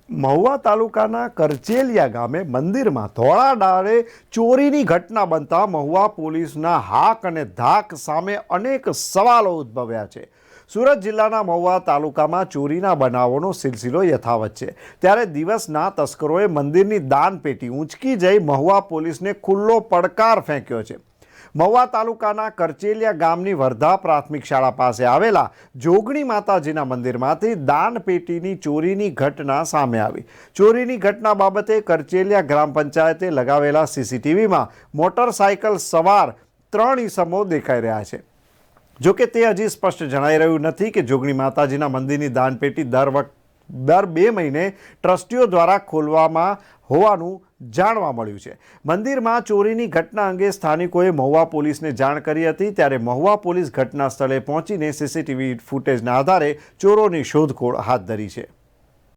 મહુવા તાલુકાના કરચેલિયા ગામે મંદિરમાં ધોળા દાડે ચોરીની ઘટના બનતા મહુવા પોલીસના હાક અને ધાક સામે અનેક સવાલો ઉદ્ભવ્યા છે. સુરત જિલ્લાના મહુવા તાલુકામાં ચોરીના બનાવોનો સિલસિલો યથાવત છે. ત્યારે દિવસના તસ્કરોએ મંદિરની દાનપેટી ઊંચકી જઈ મહુવા પોલીસને ખુલ્લો પડકાર ફેંક્યો છે. મહુવા તાલુકાના કરચેલિયા ગામની વર્ધા પ્રાથમિક શાળા પાસે આવેલા જોગણી માતાજીના મંદિરમાંથી દાનપેટીની ચોરીની ઘટના સામે આવી. ચોરીની ઘટના બાબતે કરચેલિયા ગ્રામ પંચાયતે લગાવેલા સીસીટીવીમાં મોટરસાયકલ સવાર 3 ઈસમો દેખાઈ રહ્યા છે. જોકે તે હજી સ્પષ્ટ જણાઈ રહ્યું નથી કે જોગણી માતાજીના મંદિરની દાનપેટી દર 2 મહિને ટ્રસ્ટીઓ દ્વારા ખોલવામાં હોવાનું જાણવા મળ્યું છે. મંદિરમાં ચોરીની ઘટના અંગે સ્થાનિકોએ મહુવા પોલીસને જાણ કરી હતી. ત્યારે મહુવા પોલીસ ઘટના સ્થળે પહોંચીને સીસીટીવી ફૂટેજના આધારે ચોરોની શોધખોળ હાથ ધરી છે.